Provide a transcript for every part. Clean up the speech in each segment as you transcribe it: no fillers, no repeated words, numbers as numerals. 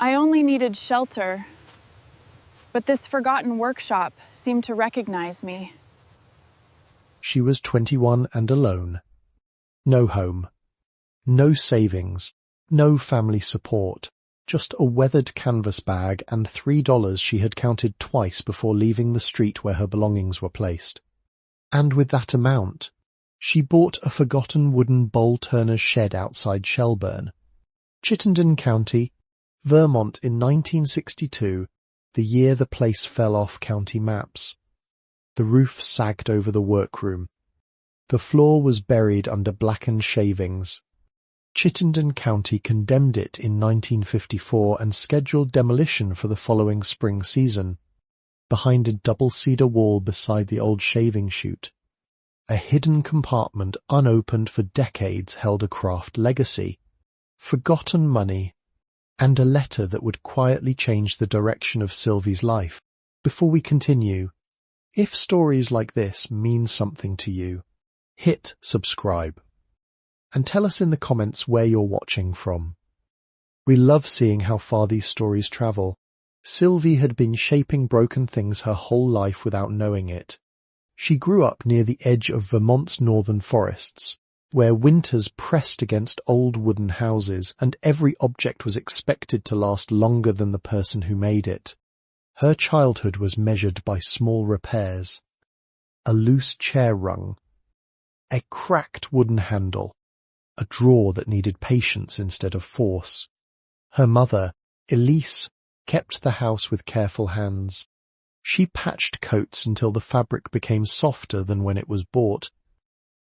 I only needed shelter, but this forgotten workshop seemed to recognize me. She was 21 and alone. No home. No savings. No family support. Just a weathered canvas bag and $3 she had counted twice before leaving the street where her belongings were placed. And with that amount, she bought a forgotten wooden bowl-turner's shed outside Shelburne, Chittenden County, Vermont in 1962, the year the place fell off county maps. The roof sagged over the workroom. The floor was buried under blackened shavings. Chittenden County condemned it in 1954 and scheduled demolition for the following spring season. Behind a double cedar wall beside the old shaving chute, a hidden compartment unopened for decades held a craft legacy, forgotten money, and a letter that would quietly change the direction of Sylvie's life. Before we continue, if stories like this mean something to you, hit subscribe. And tell us in the comments where you're watching from. We love seeing how far these stories travel. Sylvie had been shaping broken things her whole life without knowing it. She grew up near the edge of Vermont's northern forests, where winters pressed against old wooden houses and every object was expected to last longer than the person who made it. Her childhood was measured by small repairs. A loose chair rung, a cracked wooden handle, a drawer that needed patience instead of force. Her mother, Elise, kept the house with careful hands. She patched coats until the fabric became softer than when it was bought.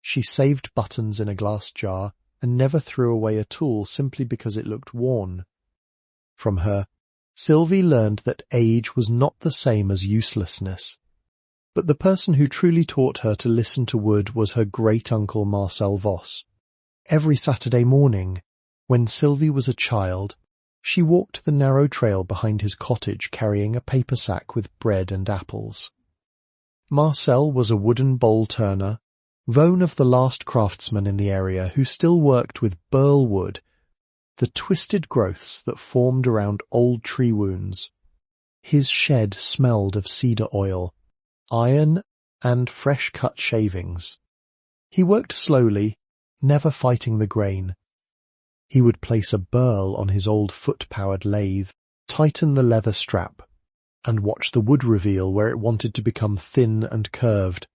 She saved buttons in a glass jar and never threw away a tool simply because it looked worn. From her, Sylvie learned that age was not the same as uselessness. But the person who truly taught her to listen to wood was her great-uncle Marcel Voss. Every Saturday morning, when Sylvie was a child, she walked the narrow trail behind his cottage carrying a paper sack with bread and apples. Marcel was a wooden bowl turner, one of the last craftsmen in the area who still worked with burl wood, the twisted growths that formed around old tree wounds. His shed smelled of cedar oil, iron, and fresh-cut shavings. He worked slowly, never fighting the grain. He would place a burl on his old foot-powered lathe, tighten the leather strap, and watch the wood reveal where it wanted to become thin and curved.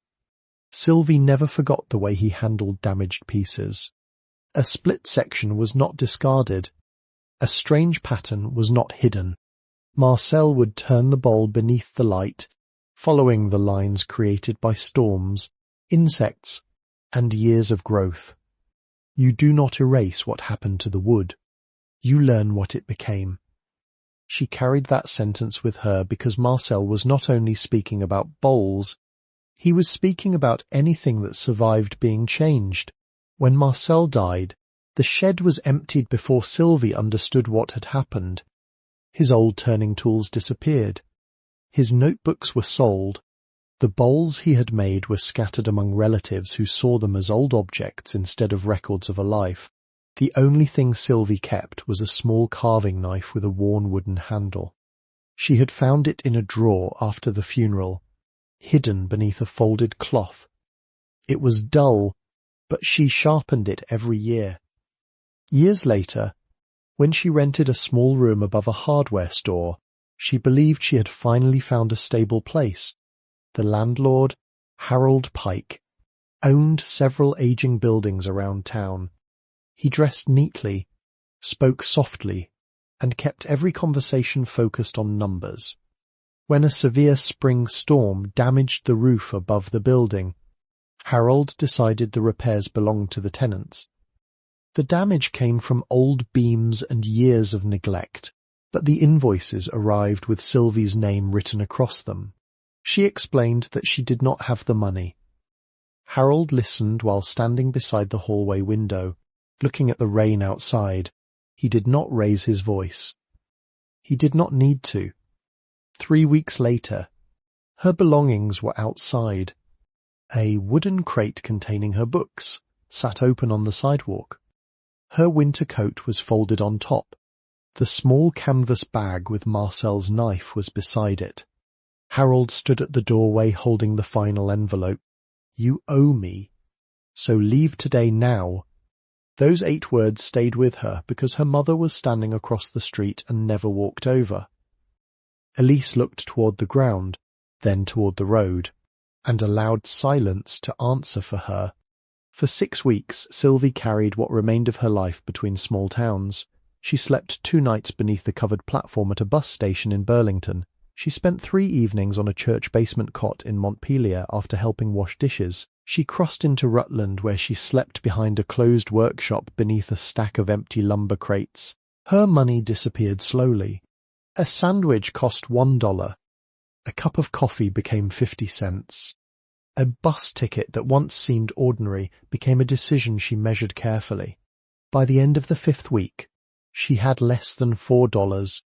Sylvie never forgot the way he handled damaged pieces. A split section was not discarded. A strange pattern was not hidden. Marcel would turn the bowl beneath the light, following the lines created by storms, insects, and years of growth. You do not erase what happened to the wood. You learn what it became. She carried that sentence with her because Marcel was not only speaking about bowls, he was speaking about anything that survived being changed. When Marcel died, the shed was emptied before Sylvie understood what had happened. His old turning tools disappeared. His notebooks were sold. The bowls he had made were scattered among relatives who saw them as old objects instead of records of a life. The only thing Sylvie kept was a small carving knife with a worn wooden handle. She had found it in a drawer after the funeral, hidden beneath a folded cloth. It was dull, but she sharpened it every year. Years later, when she rented a small room above a hardware store, she believed she had finally found a stable place. The landlord, Harold Pike, owned several aging buildings around town. He dressed neatly, spoke softly, and kept every conversation focused on numbers. When a severe spring storm damaged the roof above the building, Harold decided the repairs belonged to the tenants. The damage came from old beams and years of neglect, but the invoices arrived with Sylvie's name written across them. She explained that she did not have the money. Harold listened while standing beside the hallway window, looking at the rain outside. He did not raise his voice. He did not need to. 3 weeks later, her belongings were outside. A wooden crate containing her books sat open on the sidewalk. Her winter coat was folded on top. The small canvas bag with Marcel's knife was beside it. Harold stood at the doorway holding the final envelope. "You owe me, so leave today now." Those 8 words stayed with her because her mother was standing across the street and never walked over. Elise looked toward the ground, then toward the road, and allowed silence to answer for her. For 6 weeks, Sylvie carried what remained of her life between small towns. She slept 2 nights beneath the covered platform at a bus station in Burlington. She spent 3 evenings on a church basement cot in Montpelier after helping wash dishes. She crossed into Rutland, where she slept behind a closed workshop beneath a stack of empty lumber crates. Her money disappeared slowly. A sandwich cost $1. A cup of coffee became 50 cents. A bus ticket that once seemed ordinary became a decision she measured carefully. By the end of the 5th week, she had less than $4.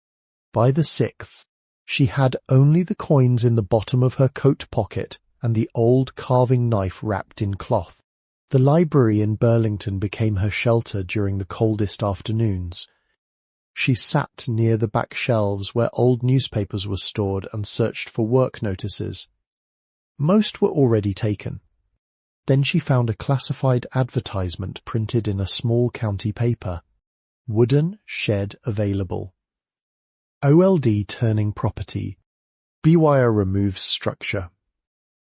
By the 6th, she had only the coins in the bottom of her coat pocket and the old carving knife wrapped in cloth. The library in Burlington became her shelter during the coldest afternoons. She sat near the back shelves where old newspapers were stored and searched for work notices. Most were already taken. Then she found a classified advertisement printed in a small county paper. Wooden shed available. OLD turning property. B-wire removes structure.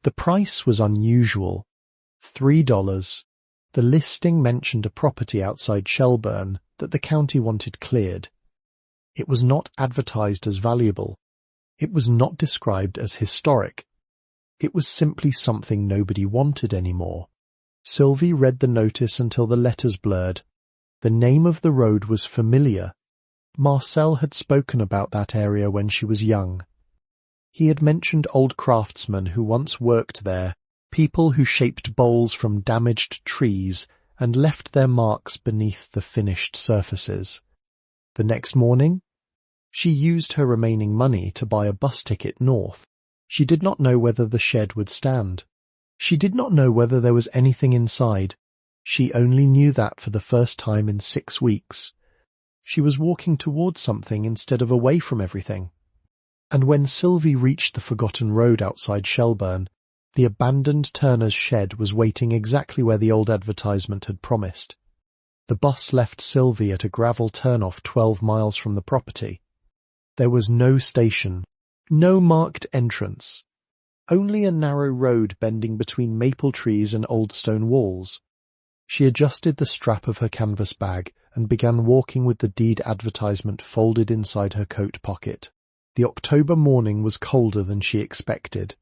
The price was unusual. $3. The listing mentioned a property outside Shelburne that the county wanted cleared. It was not advertised as valuable. It was not described as historic. It was simply something nobody wanted anymore. Sylvie read the notice until the letters blurred. The name of the road was familiar. Marcel had spoken about that area when she was young. He had mentioned old craftsmen who once worked there, people who shaped bowls from damaged trees and left their marks beneath the finished surfaces. The next morning, she used her remaining money to buy a bus ticket north. She did not know whether the shed would stand. She did not know whether there was anything inside. She only knew that for the first time in 6 weeks. She was walking towards something instead of away from everything. And when Sylvie reached the forgotten road outside Shelburne, the abandoned Turner's shed was waiting exactly where the old advertisement had promised. The bus left Sylvie at a gravel turnoff 12 miles from the property. There was no station, no marked entrance, only a narrow road bending between maple trees and old stone walls. She adjusted the strap of her canvas bag and began walking with the deed advertisement folded inside her coat pocket. The October morning was colder than she expected.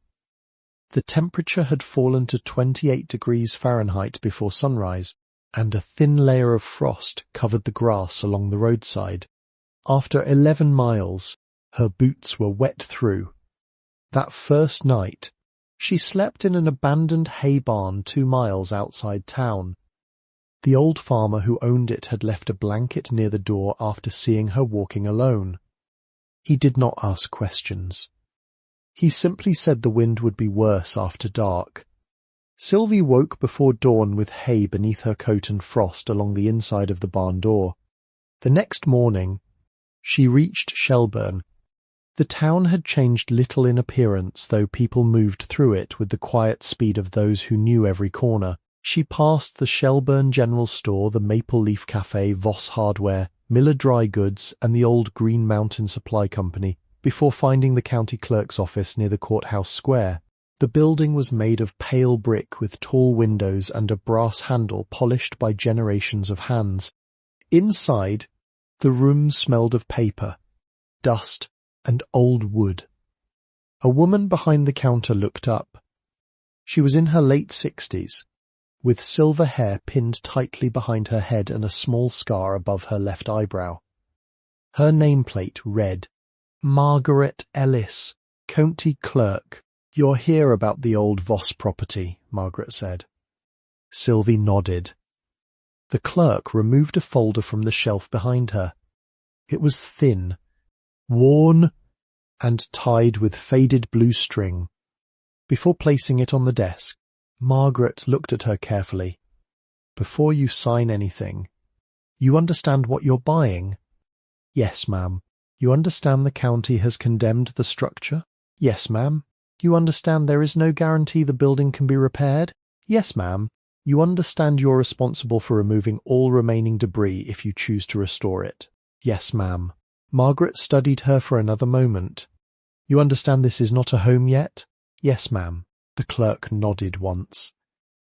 The temperature had fallen to 28 degrees Fahrenheit before sunrise, and a thin layer of frost covered the grass along the roadside. After 11 miles, her boots were wet through. That first night, she slept in an abandoned hay barn 2 miles outside town. The old farmer who owned it had left a blanket near the door after seeing her walking alone. He did not ask questions. He simply said the wind would be worse after dark. Sylvie woke before dawn with hay beneath her coat and frost along the inside of the barn door. The next morning, she reached Shelburne. The town had changed little in appearance, though people moved through it with the quiet speed of those who knew every corner. She passed the Shelburne General Store, the Maple Leaf Cafe, Voss Hardware, Miller Dry Goods, and the old Green Mountain Supply Company, before finding the county clerk's office near the courthouse square. The building was made of pale brick with tall windows and a brass handle polished by generations of hands. Inside, the room smelled of paper, dust, and old wood. A woman behind the counter looked up. She was in her late 60s, with silver hair pinned tightly behind her head and a small scar above her left eyebrow. Her nameplate read, "Margaret Ellis, County Clerk." "You're here about the old Voss property," Margaret said. Sylvie nodded. The clerk removed a folder from the shelf behind her. It was thin, worn, and tied with faded blue string. Before placing it on the desk, Margaret looked at her carefully. "Before you sign anything, you understand what you're buying?" Yes, ma'am. You understand the county has condemned the structure? Yes, ma'am. You understand there is no guarantee the building can be repaired? Yes, ma'am. You understand you're responsible for removing all remaining debris if you choose to restore it? Yes, ma'am. Margaret studied her for another moment. You understand this is not a home yet? Yes, ma'am. The clerk nodded once.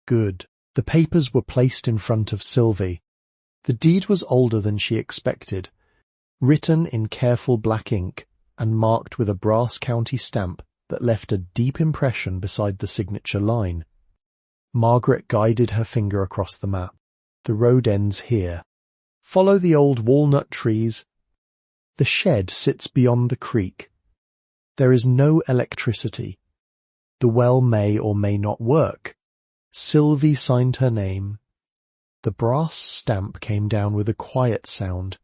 Good. The papers were placed in front of Sylvie. The deed was older than she expected, written in careful black ink and marked with a brass county stamp that left a deep impression beside the signature line. Margaret guided her finger across the map. The road ends here. Follow the old walnut trees. The shed sits beyond the creek. There is no electricity. The well may or may not work. Sylvie signed her name. The brass stamp came down with a quiet sound,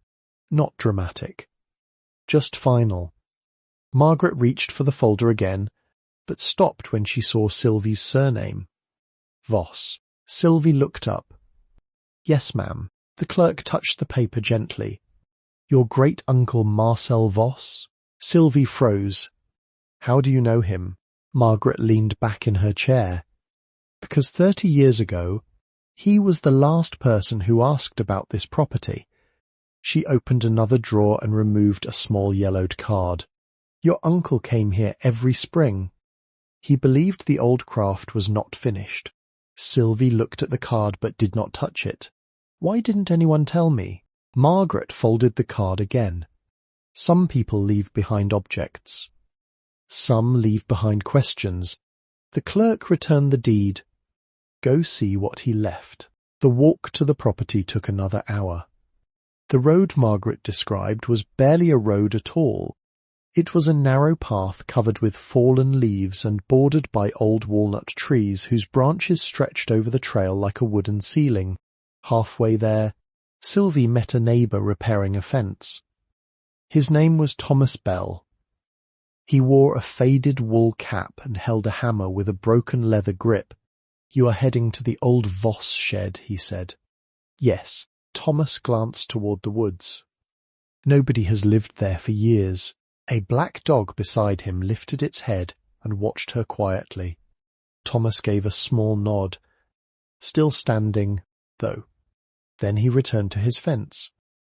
not dramatic, just final. Margaret reached for the folder again, but stopped when she saw Sylvie's surname. Voss. Sylvie looked up. Yes, ma'am. The clerk touched the paper gently. Your great-uncle Marcel Voss? Sylvie froze. How do you know him? Margaret leaned back in her chair. Because 30 years ago, he was the last person who asked about this property. She opened another drawer and removed a small yellowed card. Your uncle came here every spring. He believed the old craft was not finished. Sylvie looked at the card but did not touch it. Why didn't anyone tell me? Margaret folded the card again. Some people leave behind objects. Some leave behind questions. The clerk returned the deed. Go see what he left. The walk to the property took another hour. The road Margaret described was barely a road at all. It was a narrow path covered with fallen leaves and bordered by old walnut trees whose branches stretched over the trail like a wooden ceiling. Halfway there, Sylvie met a neighbour repairing a fence. His name was Thomas Bell. He wore a faded wool cap and held a hammer with a broken leather grip. You are heading to the old Voss shed, he said. Yes. Thomas glanced toward the woods. Nobody has lived there for years. A black dog beside him lifted its head and watched her quietly. Thomas gave a small nod, still standing, though. Then he returned to his fence.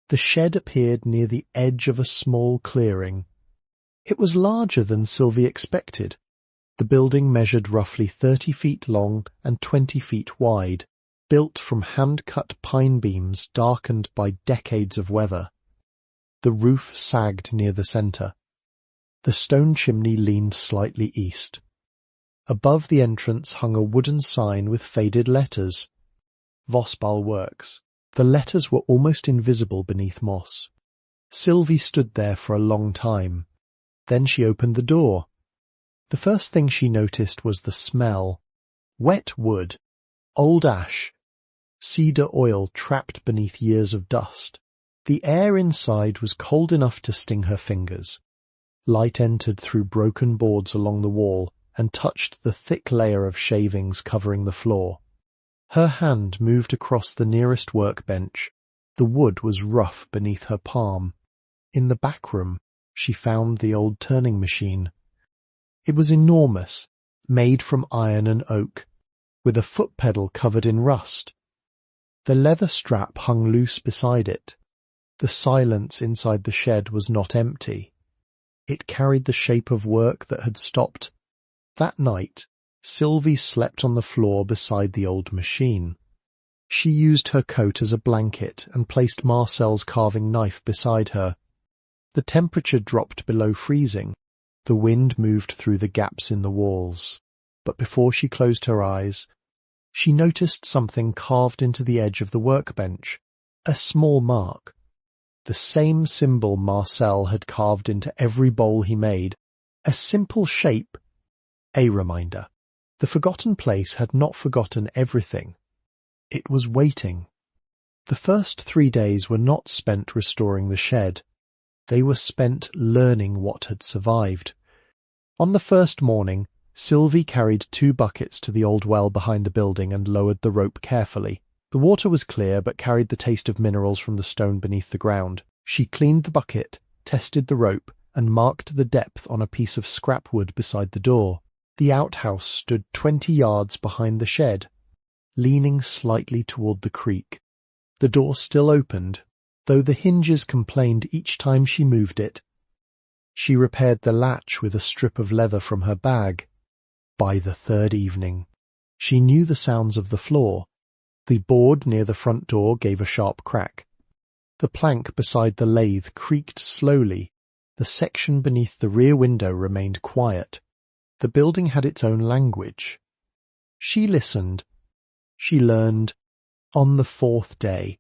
The shed appeared near the edge of a small clearing. It was larger than Sylvie expected. The building measured roughly 30 feet long and 20 feet wide, built from hand-cut pine beams darkened by decades of weather. The roof sagged near the centre. The stone chimney leaned slightly east. Above the entrance hung a wooden sign with faded letters. Vossball Works. The letters were almost invisible beneath moss. Sylvie stood there for a long time. Then she opened the door. The first thing she noticed was the smell. Wet wood, old ash, cedar oil trapped beneath years of dust. The air inside was cold enough to sting her fingers. Light entered through broken boards along the wall and touched the thick layer of shavings covering the floor. Her hand moved across the nearest workbench. The wood was rough beneath her palm. In the back room, she found the old turning machine. It was enormous, made from iron and oak, with a foot pedal covered in rust. The leather strap hung loose beside it. The silence inside the shed was not empty. It carried the shape of work that had stopped. That night, Sylvie slept on the floor beside the old machine. She used her coat as a blanket and placed Marcel's carving knife beside her. The temperature dropped below freezing. The wind moved through the gaps in the walls. But before she closed her eyes, she noticed something carved into the edge of the workbench. A small mark. The same symbol Marcel had carved into every bowl he made. A simple shape. A reminder. The forgotten place had not forgotten everything. It was waiting. The first 3 days were not spent restoring the shed. They were spent learning what had survived. On the first morning, Sylvie carried 2 buckets to the old well behind the building and lowered the rope carefully. The water was clear but carried the taste of minerals from the stone beneath the ground. She cleaned the bucket, tested the rope, and marked the depth on a piece of scrap wood beside the door. The outhouse stood 20 yards behind the shed, leaning slightly toward the creek. The door still opened, though the hinges complained each time she moved it. She repaired the latch with a strip of leather from her bag. By the third evening, she knew the sounds of the floor. The board near the front door gave a sharp crack. The plank beside the lathe creaked slowly. The section beneath the rear window remained quiet. The building had its own language. She listened. She learned. On the fourth day,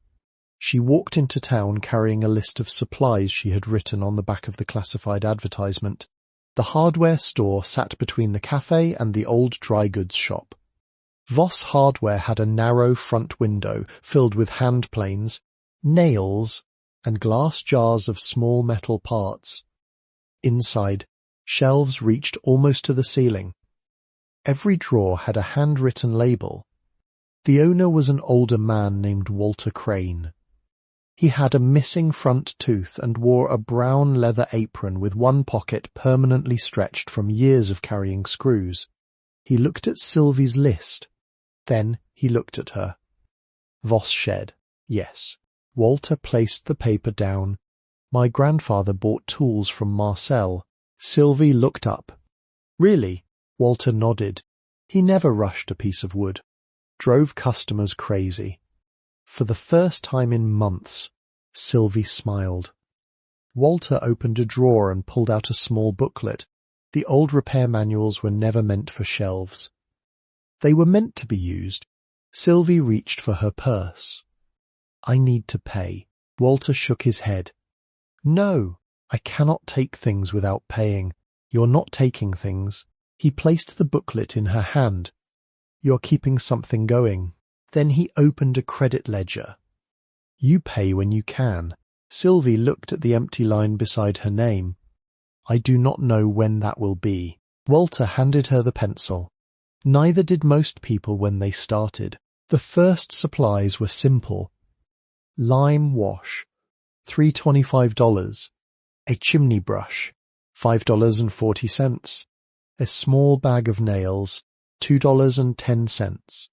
she walked into town carrying a list of supplies she had written on the back of the classified advertisement. The hardware store sat between the cafe and the old dry goods shop. Voss Hardware had a narrow front window filled with hand planes, nails, and glass jars of small metal parts. Inside, shelves reached almost to the ceiling. Every drawer had a handwritten label. The owner was an older man named Walter Crane. He had a missing front tooth and wore a brown leather apron with one pocket permanently stretched from years of carrying screws. He looked at Sylvie's list. Then he looked at her. Voss shed. Yes. Walter placed the paper down. My grandfather bought tools from Marcel. Sylvie looked up. Really? Walter nodded. He never rushed a piece of wood. Drove customers crazy. For the first time in months, Sylvie smiled. Walter opened a drawer and pulled out a small booklet. The old repair manuals were never meant for shelves. They were meant to be used. Sylvie reached for her purse. I need to pay. Walter shook his head. No, I cannot take things without paying. You're not taking things. He placed the booklet in her hand. You're keeping something going. Then he opened a credit ledger. You pay when you can. Sylvie looked at the empty line beside her name. I do not know when that will be. Walter handed her the pencil. Neither did most people when they started. The first supplies were simple. Lime wash, $3.25. A chimney brush, $5.40. A small bag of nails, $2.10.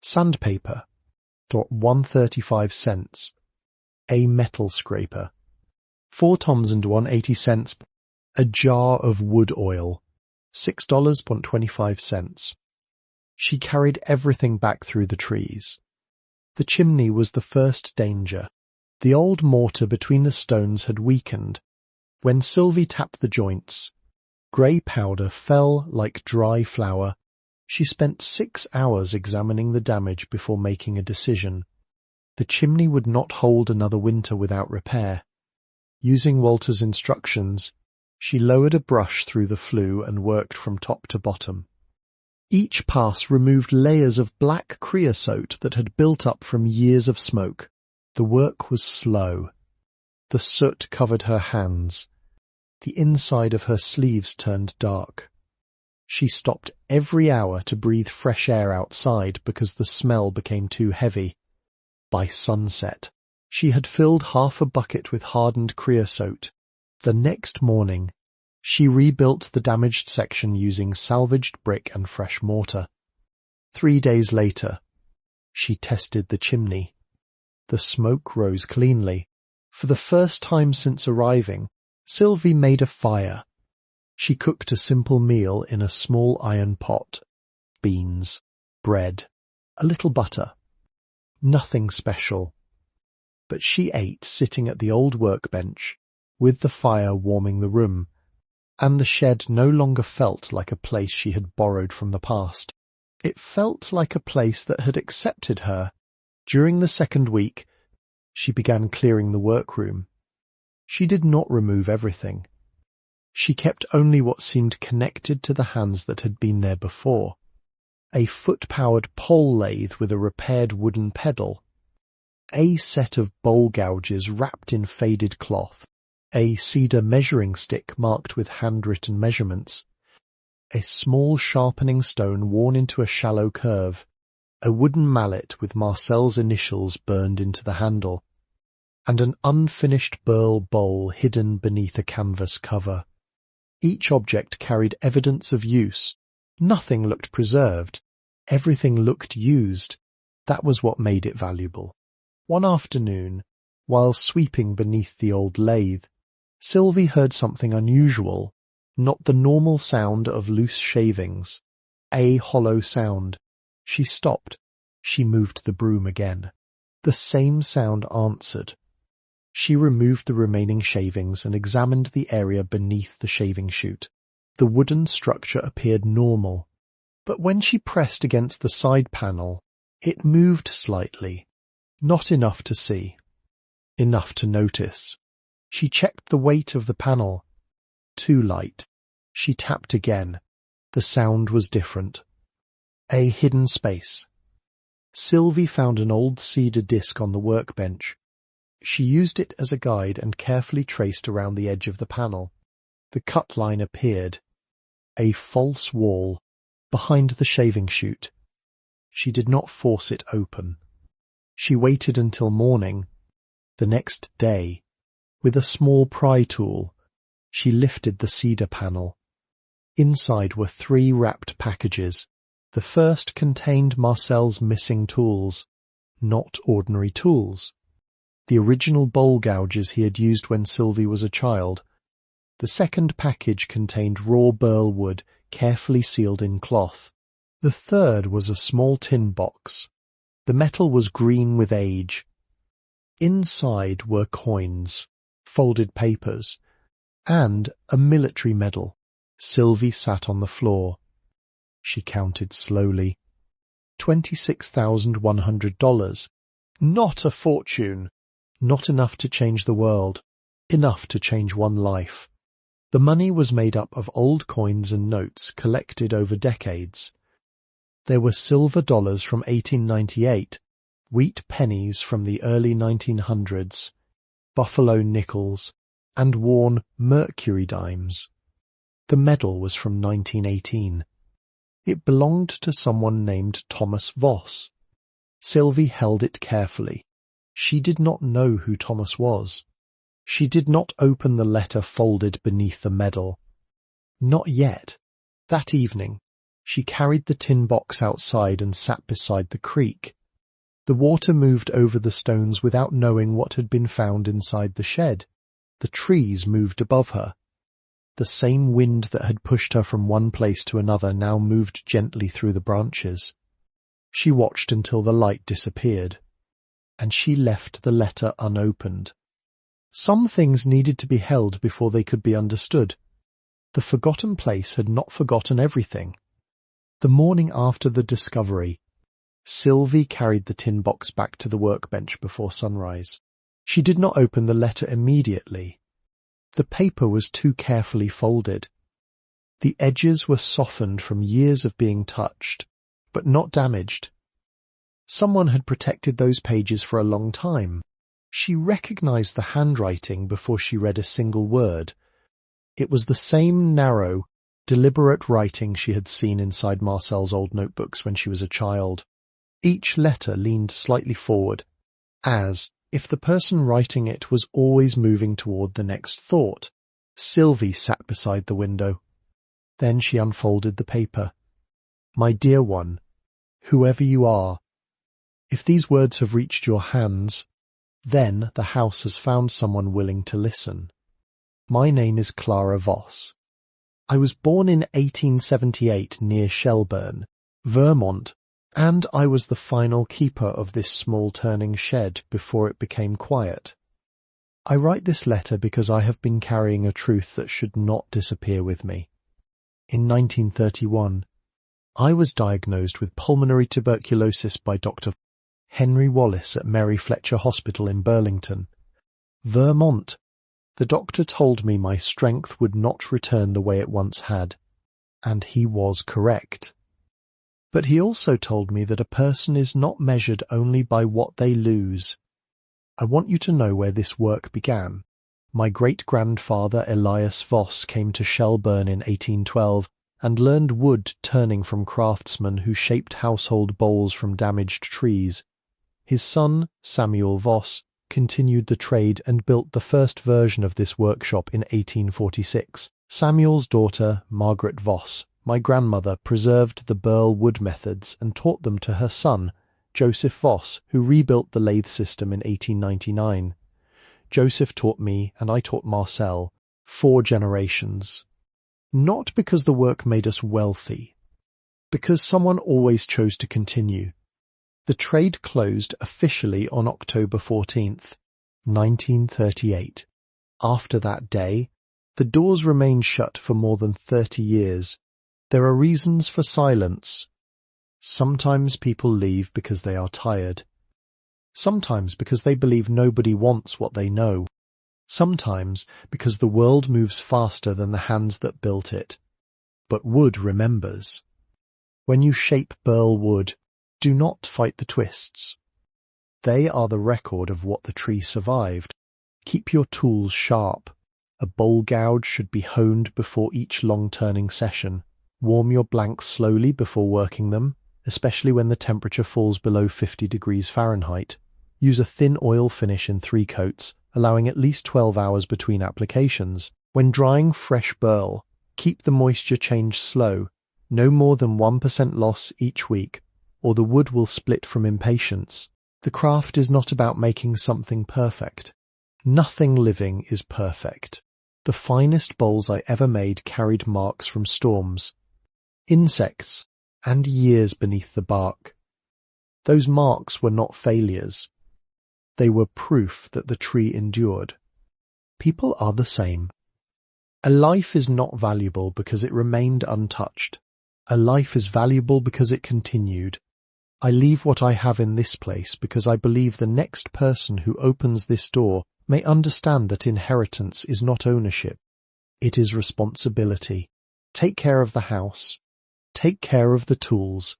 Sandpaper, $1.35. A metal scraper, 4 Toms and 1.80. A jar of wood oil, $6.25. She carried everything back through the trees. The chimney was the first danger. The old mortar between the stones had weakened. When Sylvie tapped the joints, grey powder fell like dry flour. She spent 6 hours examining the damage before making a decision. The chimney would not hold another winter without repair. Using Walter's instructions, she lowered a brush through the flue and worked from top to bottom. Each pass removed layers of black creosote that had built up from years of smoke. The work was slow. The soot covered her hands. The inside of her sleeves turned dark. She stopped every hour to breathe fresh air outside because the smell became too heavy. By sunset, she had filled half a bucket with hardened creosote. The next morning, she rebuilt the damaged section using salvaged brick and fresh mortar. 3 days later, she tested the chimney. The smoke rose cleanly. For the first time since arriving, Sylvie made a fire. She cooked a simple meal in a small iron pot. Beans, bread, a little butter. Nothing special. But she ate sitting at the old workbench, with the fire warming the room, and the shed no longer felt like a place she had borrowed from the past. It felt like a place that had accepted her. During the second week, she began clearing the workroom. She did not remove everything. She kept only what seemed connected to the hands that had been there before. A foot-powered pole lathe with a repaired wooden pedal. A set of bowl gouges wrapped in faded cloth. A cedar measuring stick marked with handwritten measurements. A small sharpening stone worn into a shallow curve. A wooden mallet with Marcel's initials burned into the handle. and an unfinished burl bowl hidden beneath a canvas cover. Each object carried evidence of use. Nothing looked preserved. Everything looked used. That was what made it valuable. One afternoon, while sweeping beneath the old lathe, Sylvie heard something unusual, not the normal sound of loose shavings. A hollow sound. She stopped. She moved the broom again. The same sound answered. She removed the remaining shavings and examined the area beneath the shaving chute. The wooden structure appeared normal, but when she pressed against the side panel, it moved slightly. Not enough to see. Enough to notice. She checked the weight of the panel. Too light. She tapped again. The sound was different. A hidden space. Sylvie found an old cedar disc on the workbench. She used it as a guide and carefully traced around the edge of the panel. The cut line appeared. A false wall, behind the shaving chute. She did not force it open. She waited until morning. The next day, with a small pry tool, she lifted the cedar panel. Inside were 3 wrapped packages. The first contained Marcel's missing tools. Not ordinary tools. The original bowl gouges he had used when Sylvie was a child. The second package contained raw burl wood, carefully sealed in cloth. The third was a small tin box. The metal was green with age. Inside were coins, folded papers, and a military medal. Sylvie sat on the floor. She counted slowly. $26,100. Not a fortune. Not enough to change the world. Enough to change one life. The money was made up of old coins and notes collected over decades. There were silver dollars from 1898, wheat pennies from the early 1900s, buffalo nickels, and worn mercury dimes. The medal was from 1918. It belonged to someone named Thomas Voss. Sylvie held it carefully. She did not know who Thomas was. She did not open the letter folded beneath the medal. Not yet. That evening, she carried the tin box outside and sat beside the creek. The water moved over the stones without knowing what had been found inside the shed. The trees moved above her. The same wind that had pushed her from one place to another now moved gently through the branches. She watched until the light disappeared, and she left the letter unopened. Some things needed to be held before they could be understood. The forgotten place had not forgotten everything. The morning after the discovery, Sylvie carried the tin box back to the workbench before sunrise. She did not open the letter immediately. The paper was too carefully folded. The edges were softened from years of being touched, but not damaged. Someone had protected those pages for a long time. She recognized the handwriting before she read a single word. It was the same narrow, deliberate writing she had seen inside Marcel's old notebooks when she was a child. Each letter leaned slightly forward, as if the person writing it was always moving toward the next thought. Sylvie sat beside the window. Then she unfolded the paper. My dear one, whoever you are, if these words have reached your hands, then the house has found someone willing to listen. My name is Clara Voss. I was born in 1878 near Shelburne, Vermont, and I was the final keeper of this small turning shed before it became quiet. I write this letter because I have been carrying a truth that should not disappear with me. In 1931, I was diagnosed with pulmonary tuberculosis by Dr. Henry Wallace at Mary Fletcher Hospital in Burlington, Vermont. The doctor told me my strength would not return the way it once had, and he was correct. But he also told me that a person is not measured only by what they lose. I want you to know where this work began. My great-grandfather Elias Voss came to Shelburne in 1812 and learned wood turning from craftsmen who shaped household bowls from damaged trees. His son, Samuel Voss, continued the trade and built the first version of this workshop in 1846. Samuel's daughter, Margaret Voss, my grandmother, preserved the burl wood methods and taught them to her son, Joseph Voss, who rebuilt the lathe system in 1899. Joseph taught me, and I taught Marcel, 4 generations. Not because the work made us wealthy, because someone always chose to continue. The trade closed officially on October 14th, 1938. After that day, the doors remained shut for more than 30 years. There are reasons for silence. Sometimes people leave because they are tired. Sometimes because they believe nobody wants what they know. Sometimes because the world moves faster than the hands that built it. But wood remembers. When you shape burl wood, do not fight the twists. They are the record of what the tree survived. Keep your tools sharp. A bowl gouge should be honed before each long-turning session. Warm your blanks slowly before working them, especially when the temperature falls below 50 degrees Fahrenheit. Use a thin oil finish in 3 coats, allowing at least 12 hours between applications. When drying fresh burl, keep the moisture change slow, no more than 1% loss each week, or the wood will split from impatience. The craft is not about making something perfect. Nothing living is perfect. The finest bowls I ever made carried marks from storms, insects, and years beneath the bark. Those marks were not failures. They were proof that the tree endured. People are the same. A life is not valuable because it remained untouched. A life is valuable because it continued. I leave what I have in this place because I believe the next person who opens this door may understand that inheritance is not ownership. It is responsibility. Take care of the house. Take care of the tools.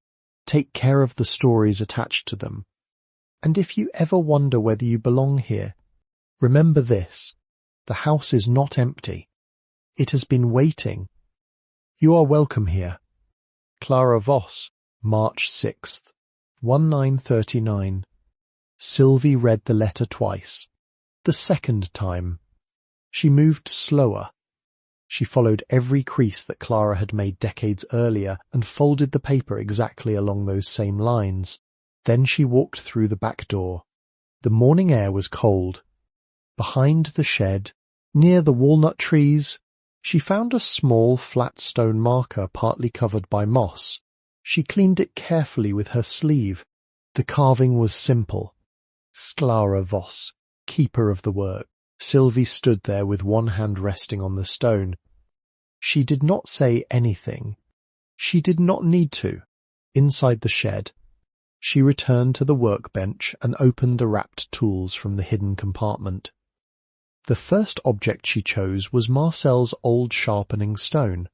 Take care of the stories attached to them. And if you ever wonder whether you belong here, remember this: the house is not empty. It has been waiting. You are welcome here. Clara Voss, March 6th, 1939. Sylvie read the letter twice. The second time, she moved slower. She followed every crease that Clara had made decades earlier and folded the paper exactly along those same lines. Then she walked through the back door. The morning air was cold. Behind the shed, near the walnut trees, she found a small flat stone marker partly covered by moss. She cleaned it carefully with her sleeve. The carving was simple. Clara Voss, keeper of the work. Sylvie stood there with one hand resting on the stone. She did not say anything. She did not need to. Inside the shed, she returned to the workbench and opened the wrapped tools from the hidden compartment. The first object she chose was Marcel's old sharpening stone.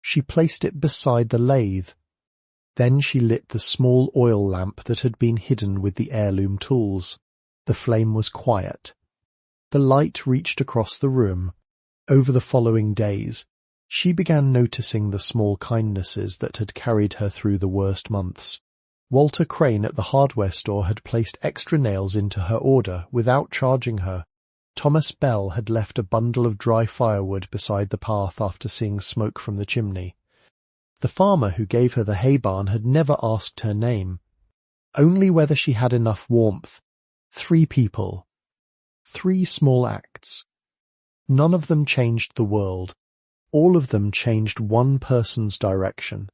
She placed it beside the lathe. Then she lit the small oil lamp that had been hidden with the heirloom tools. The flame was quiet. The light reached across the room. Over the following days, she began noticing the small kindnesses that had carried her through the worst months. Walter Crane at the hardware store had placed extra nails into her order without charging her. Thomas Bell had left a bundle of dry firewood beside the path after seeing smoke from the chimney. The farmer who gave her the hay barn had never asked her name, only whether she had enough warmth. 3 people. 3 small acts. None of them changed the world. All of them changed one person's direction.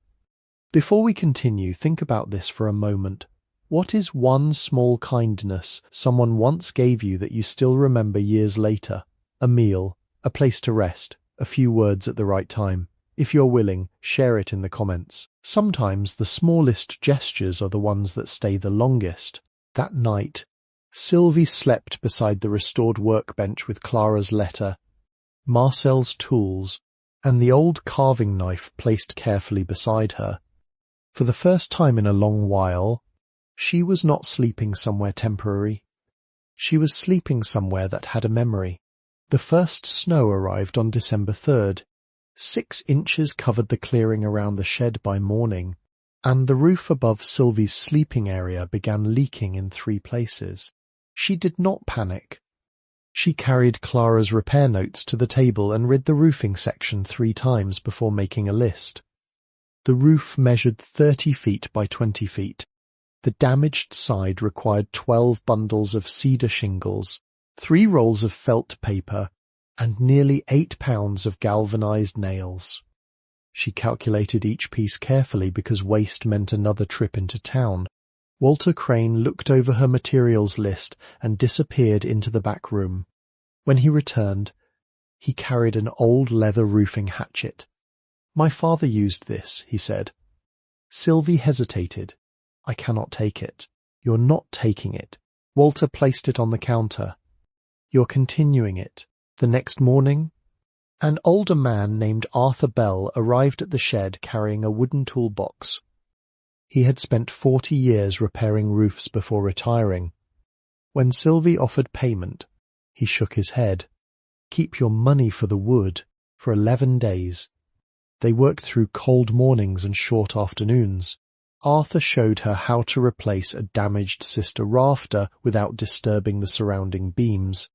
Before we continue, think about this for a moment. What is one small kindness someone once gave you that you still remember years later? A meal, a place to rest, a few words at the right time. If you're willing, share it in the comments. Sometimes the smallest gestures are the ones that stay the longest. That night, Sylvie slept beside the restored workbench with Clara's letter, Marcel's tools, and the old carving knife placed carefully beside her. For the first time in a long while, she was not sleeping somewhere temporary. She was sleeping somewhere that had a memory. The first snow arrived on December 3rd. 6 inches covered the clearing around the shed by morning, and the roof above Sylvie's sleeping area began leaking in 3 places. She did not panic. She carried Clara's repair notes to the table and read the roofing section 3 times before making a list. The roof measured 30 feet by 20 feet. The damaged side required 12 bundles of cedar shingles, 3 rolls of felt paper, and nearly 8 pounds of galvanized nails. She calculated each piece carefully because waste meant another trip into town. Walter Crane looked over her materials list and disappeared into the back room. When he returned, he carried an old leather roofing hatchet. "My father used this," he said. Sylvie hesitated. "I cannot take it." "You're not taking it." Walter placed it on the counter. "You're continuing it." The next morning, an older man named Arthur Bell arrived at the shed carrying a wooden toolbox. He had spent 40 years repairing roofs before retiring. When Sylvie offered payment, he shook his head. "Keep your money for the wood," for 11 days. They worked through cold mornings and short afternoons. Arthur showed her how to replace a damaged sister rafter without disturbing the surrounding beams.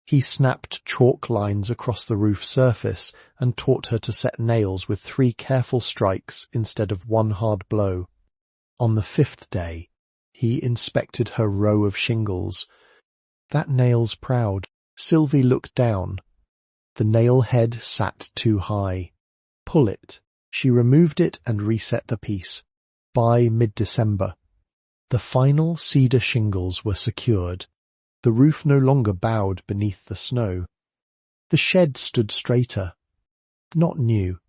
He snapped chalk lines across the roof surface and taught her to set nails with 3 careful strikes instead of 1 hard blow. On the 5th day, he inspected her row of shingles. "That nail's proud." Sylvie looked down. The nail head sat too high. "Pull it." She removed it and reset the piece. By mid-December, the final cedar shingles were secured. The roof no longer bowed beneath the snow. The shed stood straighter. Not new.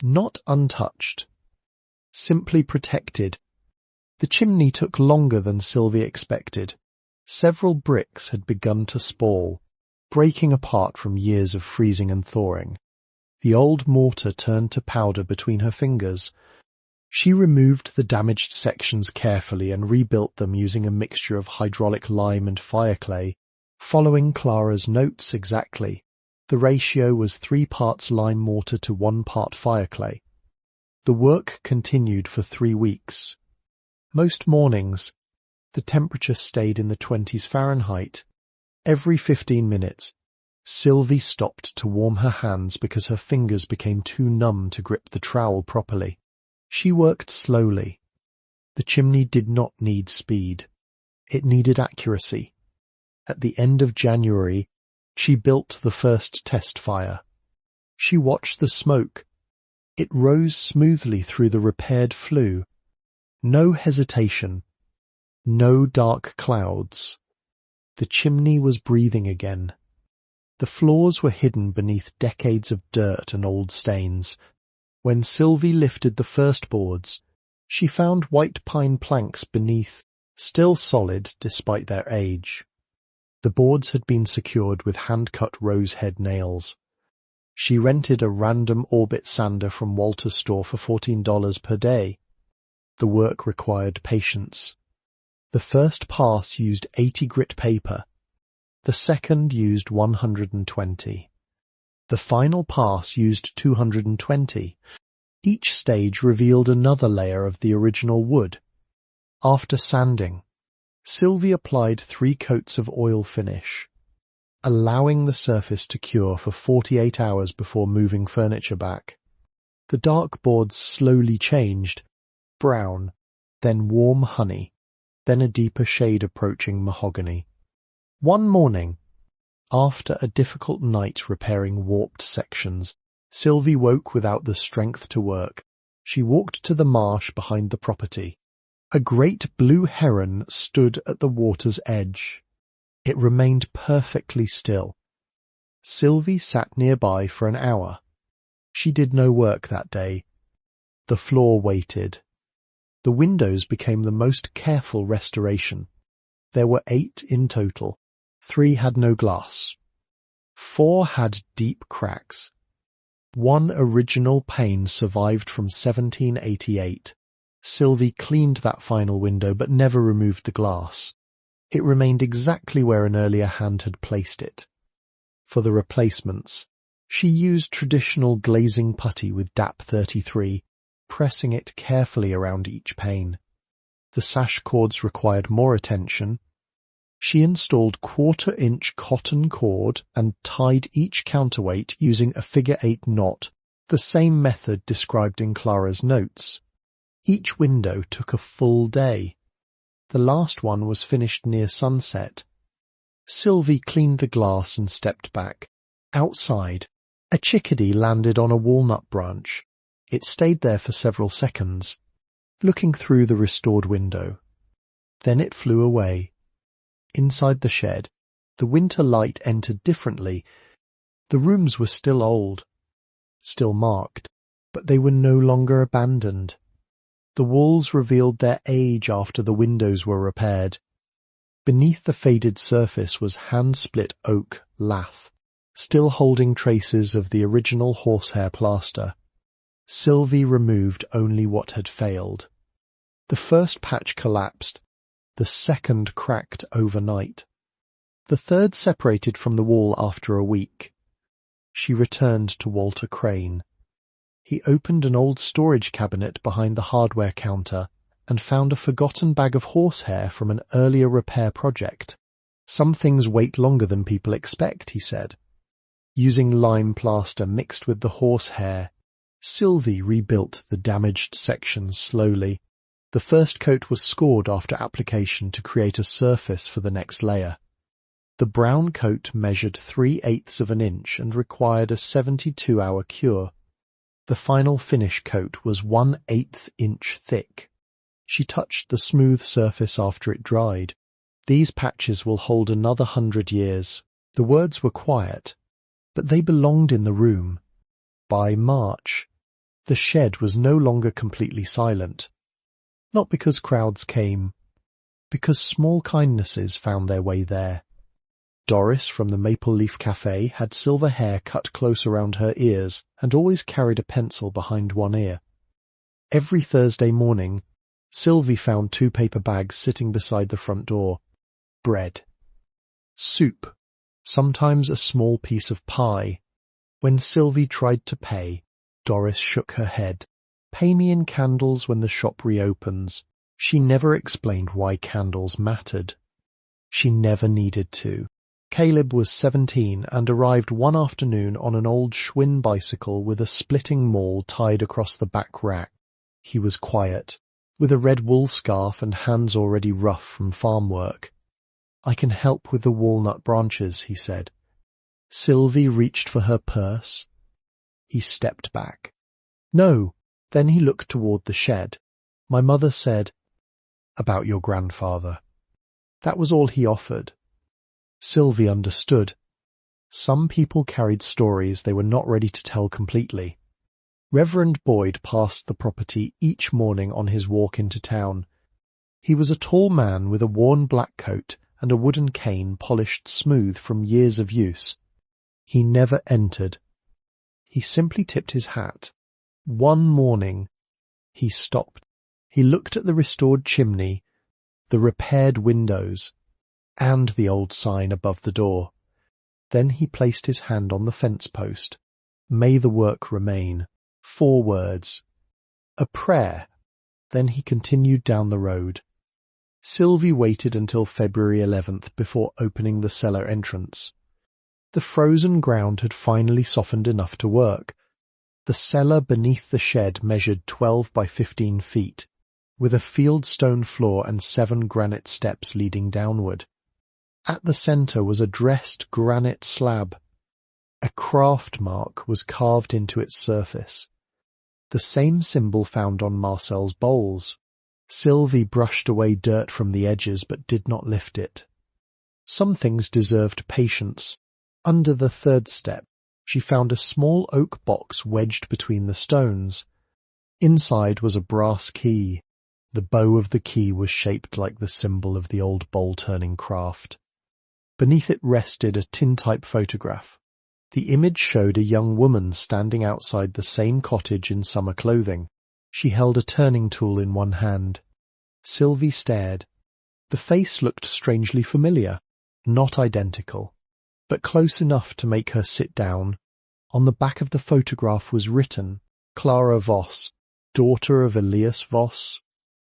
Not untouched. Simply protected. The chimney took longer than Sylvie expected. Several bricks had begun to spall, breaking apart from years of freezing and thawing. The old mortar turned to powder between her fingers. She removed the damaged sections carefully and rebuilt them using a mixture of hydraulic lime and fireclay, following Clara's notes exactly. The ratio was 3 parts lime mortar to 1 part fireclay. The work continued for 3 weeks. Most mornings, the temperature stayed in the 20s Fahrenheit. Every 15 minutes, Sylvie stopped to warm her hands because her fingers became too numb to grip the trowel properly. She worked slowly. The chimney did not need speed. It needed accuracy. At the end of January, she built the first test fire. She watched the smoke. It rose smoothly through the repaired flue. No hesitation. No dark clouds. The chimney was breathing again. The floors were hidden beneath decades of dirt and old stains. When Sylvie lifted the first boards, she found white pine planks beneath, still solid despite their age. The boards had been secured with hand-cut rose-head nails. She rented a random orbit sander from Walter's store for $14 per day. The work required patience. The first pass used 80 grit paper. The second used 120. The final pass used 220. Each stage revealed another layer of the original wood. After sanding, Sylvie applied 3 coats of oil finish, allowing the surface to cure for 48 hours before moving furniture back. The dark boards slowly changed, brown, then warm honey, then a deeper shade approaching mahogany. One morning, after a difficult night repairing warped sections, Sylvie woke without the strength to work. She walked to the marsh behind the property. A great blue heron stood at the water's edge. It remained perfectly still. Sylvie sat nearby for an hour. She did no work that day. The floor waited. The windows became the most careful restoration. There were 8 in total. 3 had no glass. 4 had deep cracks. 1 original pane survived from 1788. Sylvie cleaned that final window but never removed the glass. It remained exactly where an earlier hand had placed it. For the replacements, she used traditional glazing putty with DAP 33, pressing it carefully around each pane. The sash cords required more attention. She installed 1/4-inch cotton cord and tied each counterweight using a figure-8 knot, the same method described in Clara's notes. Each window took a full day. The last one was finished near sunset. Sylvie cleaned the glass and stepped back. Outside, a chickadee landed on a walnut branch. It stayed there for several seconds, looking through the restored window. Then it flew away. Inside the shed, the winter light entered differently. The rooms were still old, still marked, but they were no longer abandoned. The walls revealed their age after the windows were repaired. Beneath the faded surface was hand-split oak lath, still holding traces of the original horsehair plaster. Sylvie removed only what had failed. The first patch collapsed. The second cracked overnight. The third separated from the wall after a week. She returned to Walter Crane. He opened an old storage cabinet behind the hardware counter and found a forgotten bag of horsehair from an earlier repair project. Some things wait longer than people expect, he said. Using lime plaster mixed with the horsehair, Sylvie rebuilt the damaged sections slowly. The first coat was scored after application to create a surface for the next layer. The brown coat measured 3/8 of an inch and required a 72-hour cure. The final finish coat was 1/8 inch thick. She touched the smooth surface after it dried. These patches will hold another 100 years. The words were quiet, but they belonged in the room. By March, the shed was no longer completely silent. Not because crowds came, because small kindnesses found their way there. Doris from the Maple Leaf Cafe had silver hair cut close around her ears and always carried a pencil behind one ear. Every Thursday morning, Sylvie found 2 paper bags sitting beside the front door. Bread. Soup. Sometimes a small piece of pie. When Sylvie tried to pay, Doris shook her head. Pay me in candles when the shop reopens. She never explained why candles mattered. She never needed to. Caleb was 17 and arrived one afternoon on an old Schwinn bicycle with a splitting maul tied across the back rack. He was quiet, with a red wool scarf and hands already rough from farm work. I can help with the walnut branches, he said. Sylvie reached for her purse. He stepped back. No. Then he looked toward the shed. My mother said, about your grandfather. That was all he offered. Sylvie understood. Some people carried stories they were not ready to tell completely. Reverend Boyd passed the property each morning on his walk into town. He was a tall man with a worn black coat and a wooden cane polished smooth from years of use. He never entered. He simply tipped his hat. One morning, he stopped. He looked at the restored chimney, the repaired windows, and the old sign above the door. Then he placed his hand on the fence post. May the work remain. 4 words. A prayer. Then he continued down the road. Sylvie waited until February 11th before opening the cellar entrance. The frozen ground had finally softened enough to work. The cellar beneath the shed measured 12 by 15 feet, with a fieldstone floor and 7 granite steps leading downward. At the center was a dressed granite slab. A craft mark was carved into its surface, the same symbol found on Marcel's bowls. Sylvie brushed away dirt from the edges but did not lift it. Some things deserved patience. Under the 3rd step, she found a small oak box wedged between the stones. Inside was a brass key. The bow of the key was shaped like the symbol of the old bowl-turning craft. Beneath it rested a tintype photograph. The image showed a young woman standing outside the same cottage in summer clothing. She held a turning tool in one hand. Sylvie stared. The face looked strangely familiar, not identical, but close enough to make her sit down. On the back of the photograph was written, Clara Voss, daughter of Elias Voss,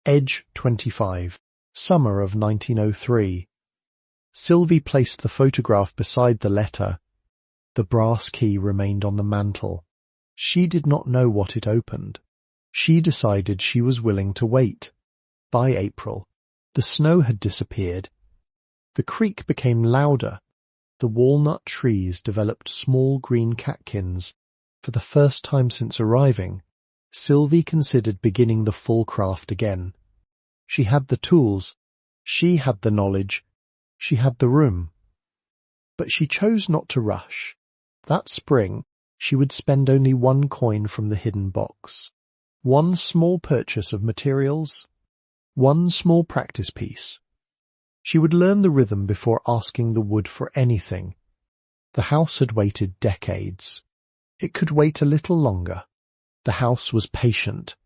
age 25, summer of 1903. Sylvie placed the photograph beside the letter. The brass key remained on the mantel. She did not know what it opened. She decided she was willing to wait. By April, the snow had disappeared. The creak became louder. The walnut trees developed small green catkins. For the first time since arriving, Sylvie considered beginning the full craft again. She had the tools. She had the knowledge. She had the room. But she chose not to rush. That spring, she would spend only 1 coin from the hidden box. 1 small purchase of materials. 1 small practice piece. She would learn the rhythm before asking the wood for anything. The house had waited decades. It could wait a little longer. The house was patient.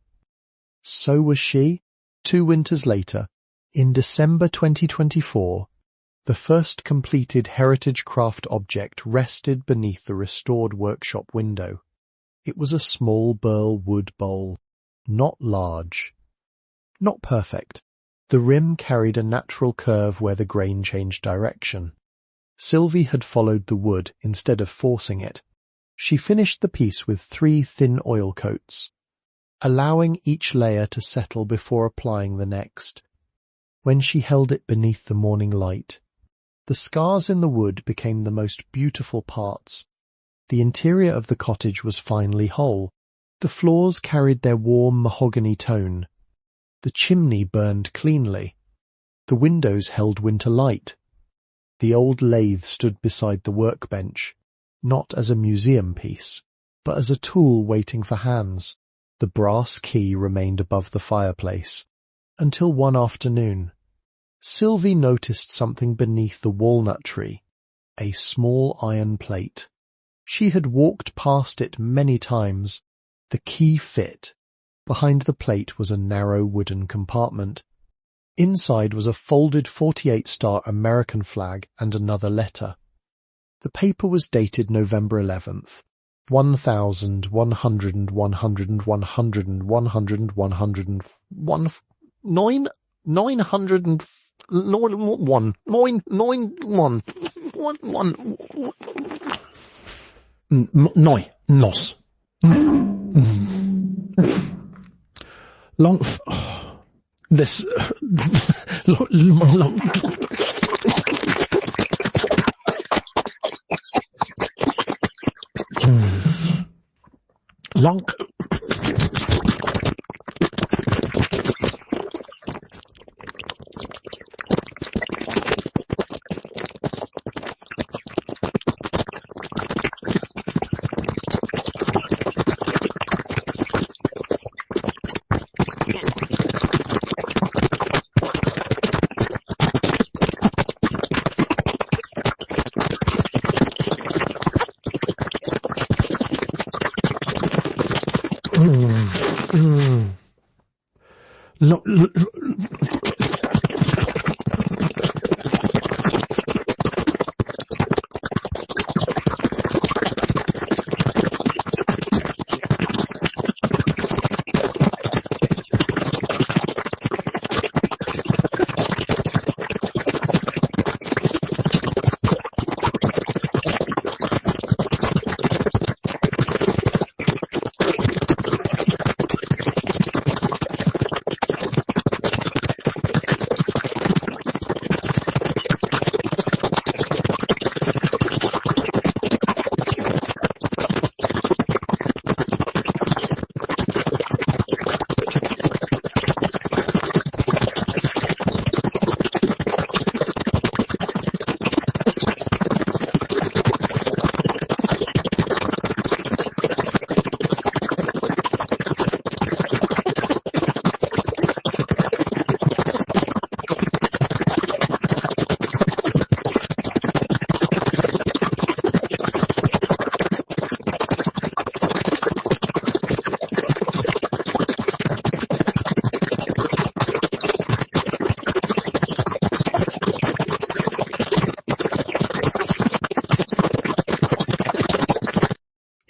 So was she. 2 winters later, in December 2024, the first completed heritage craft object rested beneath the restored workshop window. It was a small burl wood bowl. Not large. Not perfect. The rim carried a natural curve where the grain changed direction. Sylvie had followed the wood instead of forcing it. She finished the piece with 3 thin oil coats, allowing each layer to settle before applying the next. When she held it beneath the morning light, the scars in the wood became the most beautiful parts. The interior of the cottage was finely whole. The floors carried their warm mahogany tone. The chimney burned cleanly. The windows held winter light. The old lathe stood beside the workbench, not as a museum piece, but as a tool waiting for hands. The brass key remained above the fireplace, until one afternoon, Sylvie noticed something beneath the walnut tree, a small iron plate. She had walked past it many times. The key fit. Behind the plate was a narrow wooden compartment. Inside was a folded 48-star American flag and another letter. The paper was dated November 11th, 1100 and 100 and 100 and 100 and 100 and 1 900 and 1 Noi, nos. Long, this, long,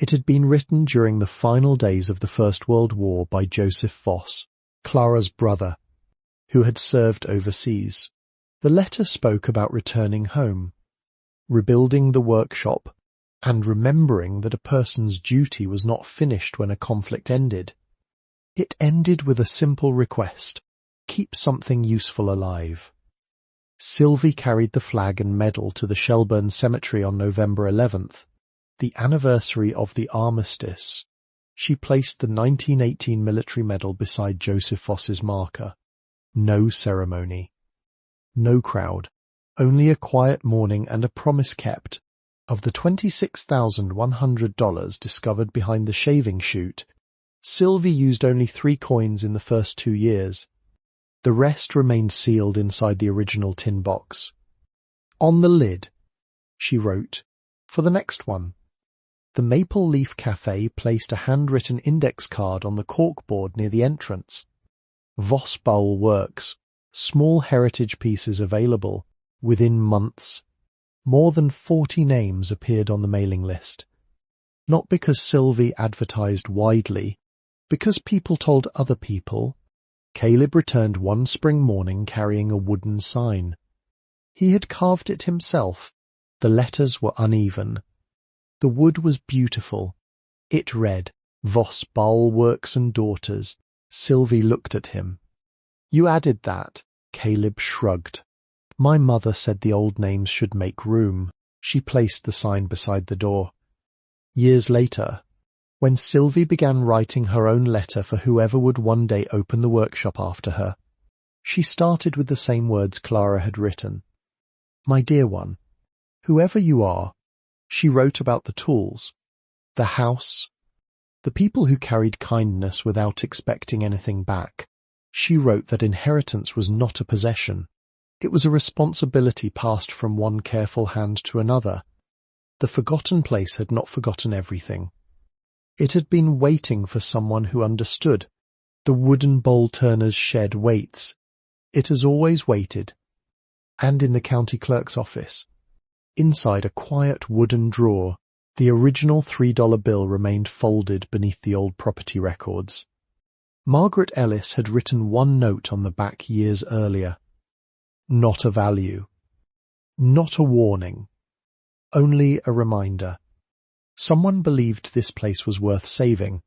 It had been written during the final days of the First World War by Joseph Voss, Clara's brother, who had served overseas. The letter spoke about returning home, rebuilding the workshop, and remembering that a person's duty was not finished when a conflict ended. It ended with a simple request: keep something useful alive. Sylvie carried the flag and medal to the Shelburne cemetery on November 11th, the anniversary of the armistice. She placed the 1918 military medal beside Joseph Voss's marker. No ceremony. No crowd. Only a quiet mourning and a promise kept. Of the $26,100 discovered behind the shaving chute, Sylvie used only 3 coins in the first 2 years. The rest remained sealed inside the original tin box. On the lid, she wrote, "For the next one." The Maple Leaf Cafe placed a handwritten index card on the corkboard near the entrance. Voss Burl Works, small heritage pieces available within months. More than 40 names appeared on the mailing list. Not because Sylvie advertised widely, because people told other people. Caleb returned one spring morning carrying a wooden sign. He had carved it himself. The letters were uneven. The wood was beautiful. It read, "Voss Burl Works and Daughters." Sylvie looked at him. "You added that?" Caleb shrugged. "My mother said the old names should make room." She placed the sign beside the door. Years later, when Sylvie began writing her own letter for whoever would one day open the workshop after her, she started with the same words Clara had written. "My dear one, whoever you are," she wrote about the tools, the house, the people who carried kindness without expecting anything back. She wrote that inheritance was not a possession. It was a responsibility passed from one careful hand to another. The forgotten place had not forgotten everything. It had been waiting for someone who understood. The wooden bowl turner's shed waits. It has always waited. And in the county clerk's office, inside a quiet wooden drawer, the original $3 bill remained folded beneath the old property records. Margaret Ellis had written one note on the back years earlier. Not a value. Not a warning. Only a reminder. Someone believed this place was worth saving.